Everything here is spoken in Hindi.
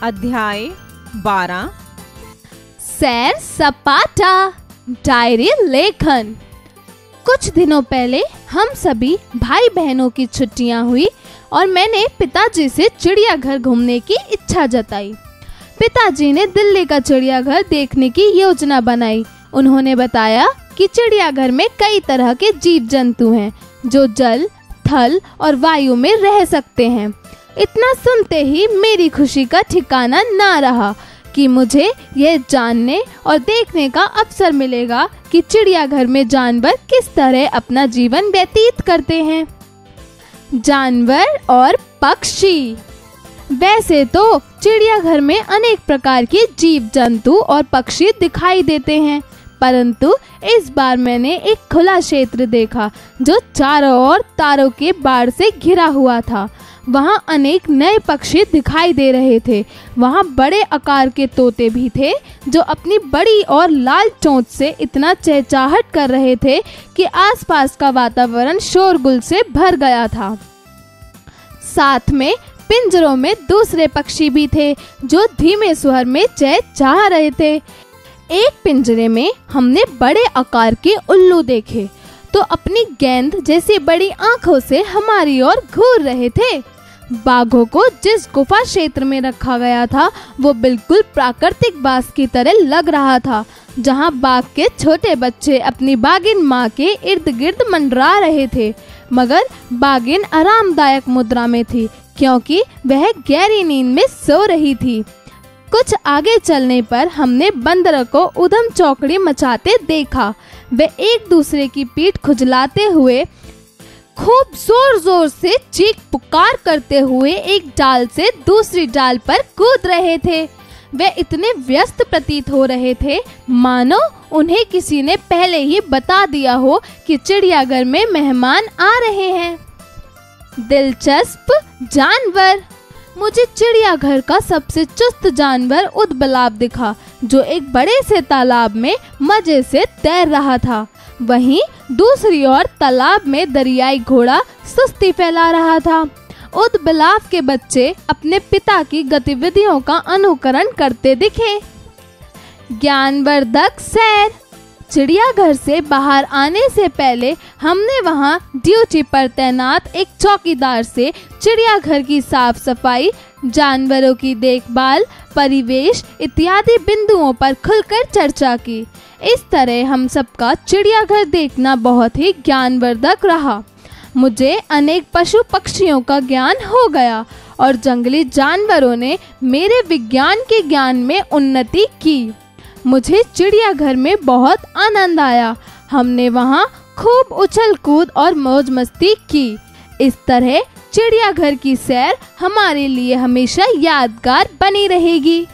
अध्याय 12 सैर सपाटा डायरी लेखन। कुछ दिनों पहले हम सभी भाई बहनों की छुट्टियां हुई और मैंने पिताजी से चिड़ियाघर घूमने की इच्छा जताई। पिताजी ने दिल्ली का चिड़ियाघर देखने की योजना बनाई। उन्होंने बताया कि चिड़ियाघर में कई तरह के जीव जंतु हैं जो जल, थल और वायु में रह सकते हैं। इतना सुनते ही मेरी खुशी का ठिकाना ना रहा कि मुझे यह जानने और देखने का अवसर मिलेगा कि चिड़ियाघर में जानवर किस तरह अपना जीवन व्यतीत करते हैं। जानवर और पक्षी। वैसे तो चिड़ियाघर में अनेक प्रकार के जीव जंतु और पक्षी दिखाई देते हैं, परंतु इस बार मैंने एक खुला क्षेत्र देखा जो चारों ओर तारों के बाड़ से घिरा हुआ था। वहाँ अनेक नए पक्षी दिखाई दे रहे थे। वहाँ बड़े आकार के तोते भी थे जो अपनी बड़ी और लाल चोंच से इतना चहचहाट कर रहे थे कि आसपास का वातावरण शोरगुल से भर गया था। साथ में पिंजरों में दूसरे पक्षी भी थे जो धीमे स्वर में चहचहा रहे थे। एक पिंजरे में हमने बड़े आकार के उल्लू देखे तो अपनी गेंद जैसी बड़ी आंखों से हमारी ओर घूर रहे थे। बाघों को जिस गुफा क्षेत्र में रखा गया था वो बिल्कुल प्राकृतिक बास की तरह लग रहा था, जहां बाघ के छोटे बच्चे अपनी बाघिन माँ के इर्द गिर्द मंडरा रहे थे। मगर बाघिन आरामदायक मुद्रा में थी क्योंकि वह गहरी नींद में सो रही थी। कुछ आगे चलने पर हमने बंदर को उधम चौकड़ी मचाते देखा। वे एक दूसरे की पीठ खुजलाते हुए खूब जोर जोर से चीख पुकार करते हुए एक डाल से दूसरी डाल पर कूद रहे थे। वे इतने व्यस्त प्रतीत हो रहे थे मानो उन्हें किसी ने पहले ही बता दिया हो कि चिड़ियाघर में मेहमान आ रहे हैं। दिलचस्प जानवर। मुझे चिड़ियाघर का सबसे चुस्त जानवर ऊदबिलाव दिखा जो एक बड़े से तालाब में मजे से तैर रहा था। वहीं दूसरी ओर तालाब में दरियाई घोड़ा सुस्ती फैला रहा था। ऊदबिलाव के बच्चे अपने पिता की गतिविधियों का अनुकरण करते दिखे। ज्ञानवर्धक सैर। चिड़ियाघर से बाहर आने से पहले हमने वहां ड्यूटी पर तैनात एक चौकीदार से चिड़ियाघर की साफ सफाई, जानवरों की देखभाल, परिवेश इत्यादि बिंदुओं पर खुलकर चर्चा की। इस तरह हम सबका चिड़ियाघर देखना बहुत ही ज्ञानवर्धक रहा। मुझे अनेक पशु पक्षियों का ज्ञान हो गया और जंगली जानवरों ने मेरे विज्ञान के ज्ञान में उन्नति की। मुझे चिड़ियाघर में बहुत आनंद आया। हमने वहाँ खूब उछल कूद और मौज मस्ती की। इस तरह चिड़ियाघर की सैर हमारे लिए हमेशा यादगार बनी रहेगी।